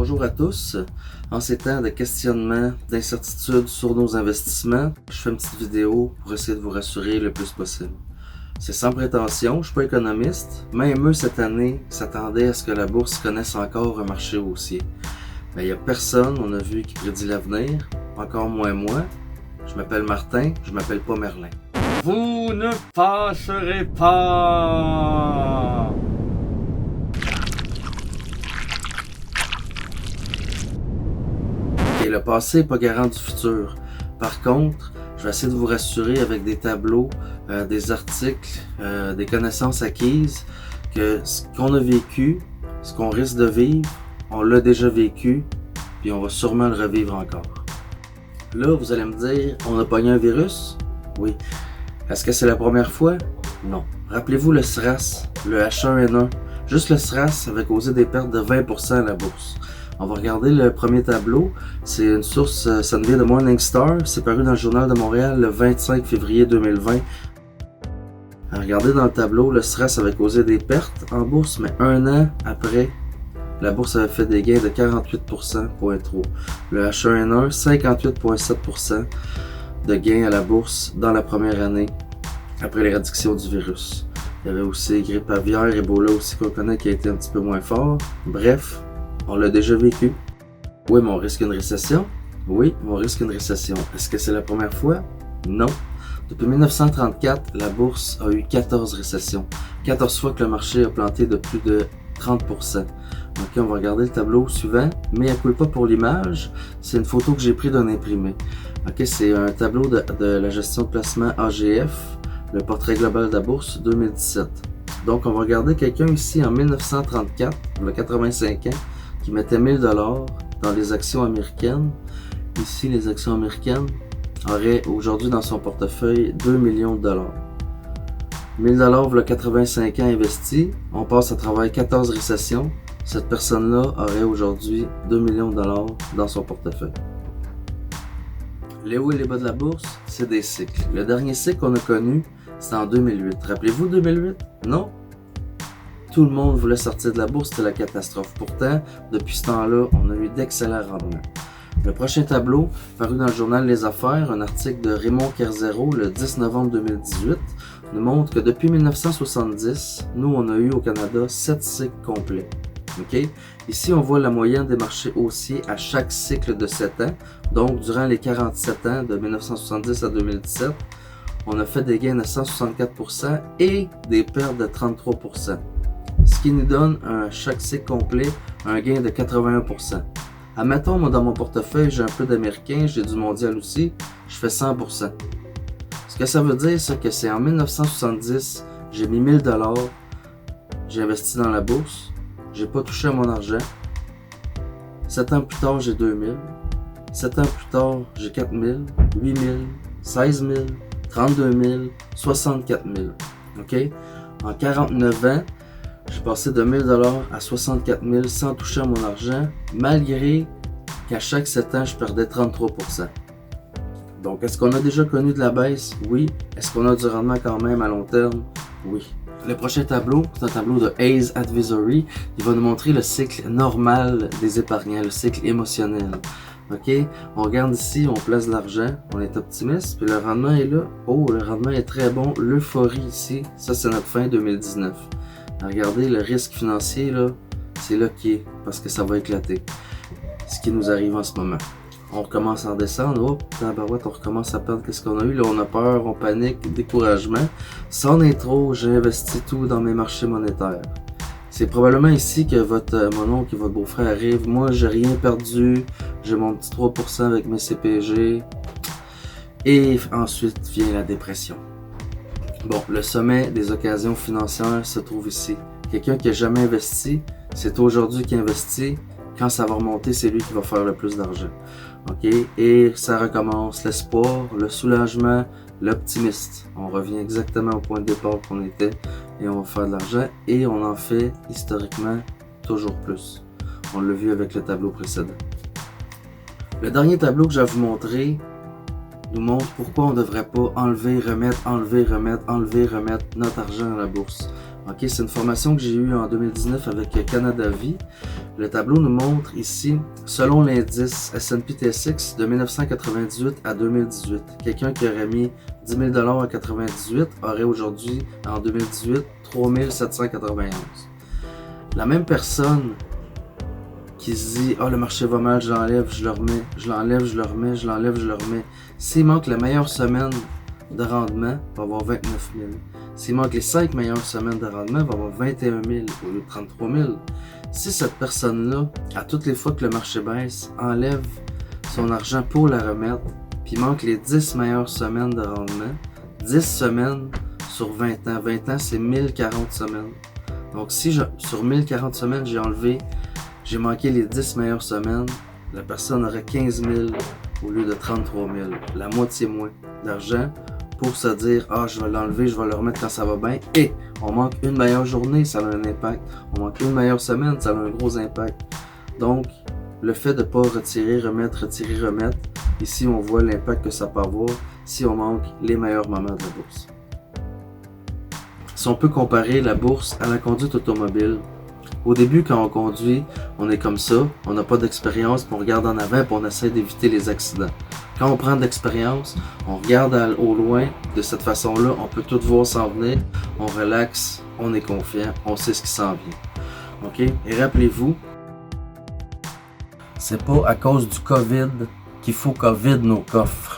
Bonjour à tous. En ces temps de questionnement, d'incertitude sur nos investissements, je fais une petite vidéo pour essayer de vous rassurer le plus possible. C'est sans prétention, je ne suis pas économiste. Même eux, cette année, s'attendaient à ce que la bourse connaisse encore un marché haussier. Mais il n'y a personne, on a vu, qui prédit l'avenir, encore moins moi. Je m'appelle Martin, je m'appelle pas Merlin. Vous ne passerez pas! Et le passé n'est pas garant du futur. Par contre, je vais essayer de vous rassurer avec des tableaux, des articles, des connaissances acquises, que ce qu'on a vécu, ce qu'on risque de vivre, on l'a déjà vécu, puis on va sûrement le revivre encore. Là, vous allez me dire, on a pogné un virus? Oui. Est-ce que c'est la première fois? Non. Rappelez-vous le SRAS, le H1N1. Juste le SRAS avait causé des pertes de 20% à la bourse. On va regarder le premier tableau. C'est une source, ça nous vient de Morningstar. C'est paru dans le Journal de Montréal le 25 février 2020. Regardez dans le tableau, le SRAS avait causé des pertes en bourse, mais un an après, la bourse avait fait des gains de 48%, point trop. Le H1N1, 58,7% de gains à la bourse dans la première année après l'éradication du virus. Il y avait aussi grippe aviaire, Ebola aussi qu'on connaît qui a été un petit peu moins fort. Bref, on l'a déjà vécu. Oui, mais on risque une récession. Oui, mais on risque une récession. Est-ce que c'est la première fois? Non. Depuis 1934, la bourse a eu 14 récessions. 14 fois que le marché a planté de plus de 30%. Ok, on va regarder le tableau suivant. Mais à culpa pour l'image, c'est une photo que j'ai prise d'un imprimé. Ok, c'est un tableau de la gestion de placement AGF, le portrait global de la bourse 2017. Donc, on va regarder quelqu'un ici en 1934, il a 85 ans, qui mettait 1000$ dans les actions américaines. Ici, les actions américaines auraient aujourd'hui dans son portefeuille 2 millions de dollars. 1000$, il a 85 ans investi. On passe à travers 14 récessions. Cette personne-là aurait aujourd'hui 2 millions de dollars dans son portefeuille. Les hauts et les bas de la bourse, c'est des cycles. Le dernier cycle qu'on a connu, c'était en 2008. Rappelez-vous 2008? Non? Tout le monde voulait sortir de la bourse, c'était la catastrophe. Pourtant, depuis ce temps-là, on a eu d'excellents rendements. Le prochain tableau, paru dans le journal Les Affaires, un article de Raymond Kerzero le 10 novembre 2018, nous montre que depuis 1970, nous, on a eu au Canada 7 cycles complets. Okay? Ici, on voit la moyenne des marchés haussiers à chaque cycle de 7 ans. Donc, durant les 47 ans, de 1970 à 2017, on a fait des gains de 164% et des pertes de 33%. Ce qui nous donne, à chaque cycle complet, un gain de 81%. Admettons, moi, dans mon portefeuille, j'ai un peu d'américain, j'ai du mondial aussi, je fais 100%. Ce que ça veut dire, c'est que c'est en 1970, j'ai mis 1000$, j'ai investi dans la bourse, j'ai pas touché à mon argent. 7 ans plus tard, j'ai 2000. 7 ans plus tard, j'ai 4000, 8000, 16000, 32000, 64000. OK? En 49 ans, j'ai passé de 1000$ à 64000 sans toucher à mon argent, malgré qu'à chaque 7 ans, je perdais 33%. Donc, est-ce qu'on a déjà connu de la baisse? Oui. Est-ce qu'on a du rendement quand même à long terme? Oui. Le prochain tableau, c'est un tableau de Hayes Advisory. Il va nous montrer le cycle normal des épargnants, le cycle émotionnel. OK? On regarde ici, on place de l'argent, on est optimiste, puis le rendement est là. Oh, le rendement est très bon. L'euphorie ici, ça c'est notre fin 2019. Regardez, le risque financier, là, c'est là qui est, parce que ça va éclater. Ce qui nous arrive en ce moment. On recommence à descendre, hop, tabarouette, on recommence à perdre qu'est-ce qu'on a eu, là on a peur, on panique, découragement. Sans intro, j'ai investi tout dans mes marchés monétaires. C'est probablement ici que mon oncle et votre beau-frère arrivent. Moi, j'ai rien perdu, j'ai mon petit 3% avec mes CPG. Et ensuite vient la dépression. Bon, le sommet des occasions financières se trouve ici. Quelqu'un qui n'a jamais investi, c'est aujourd'hui qui investit. Quand ça va remonter, c'est lui qui va faire le plus d'argent. OK? Et ça recommence. L'espoir, le soulagement, l'optimiste. On revient exactement au point de départ qu'on était et on va faire de l'argent. Et on en fait historiquement toujours plus. On l'a vu avec le tableau précédent. Le dernier tableau que je vais vous montrer nous montre pourquoi on ne devrait pas enlever, remettre notre argent à la bourse. Ok, c'est une formation que j'ai eue en 2019 avec Canada Vie. Le tableau nous montre ici, selon l'indice S&P TSX de 1998 à 2018, quelqu'un qui aurait mis 10 000 $ en 1998 aurait aujourd'hui, en 2018, 3 791. La même personne qui se dit « Ah, le marché va mal, je l'enlève, je le remets, je l'enlève, je le remets, je l'enlève, je le remets ». S'il manque la meilleure semaine de rendement, il va avoir 29 000. S'il manque les 5 meilleures semaines de rendement, il va avoir 21 000 au lieu de 33 000. Si cette personne-là, à toutes les fois que le marché baisse, enlève son argent pour la remettre, puis manque les 10 meilleures semaines de rendement, 10 semaines sur 20 ans. 20 ans, c'est 1040 semaines. Donc si sur 1040 semaines, j'ai manqué les 10 meilleures semaines, la personne aurait 15 000 au lieu de 33 000. La moitié moins d'argent pour se dire « Ah, je vais l'enlever, je vais le remettre quand ça va bien. » Et on manque une meilleure journée, ça a un impact. On manque une meilleure semaine, ça a un gros impact. Donc, le fait de ne pas retirer, remettre, ici on voit l'impact que ça peut avoir si on manque les meilleurs moments de la bourse. Si on peut comparer la bourse à la conduite automobile, au début, quand on conduit, on est comme ça, on n'a pas d'expérience, puis on regarde en avant, puis on essaie d'éviter les accidents. Quand on prend de l'expérience, on regarde au loin, de cette façon-là, on peut tout voir s'en venir, on relaxe, on est confiant, on sait ce qui s'en vient. OK? Et rappelez-vous, c'est pas à cause du COVID qu'il faut qu'on vide nos coffres.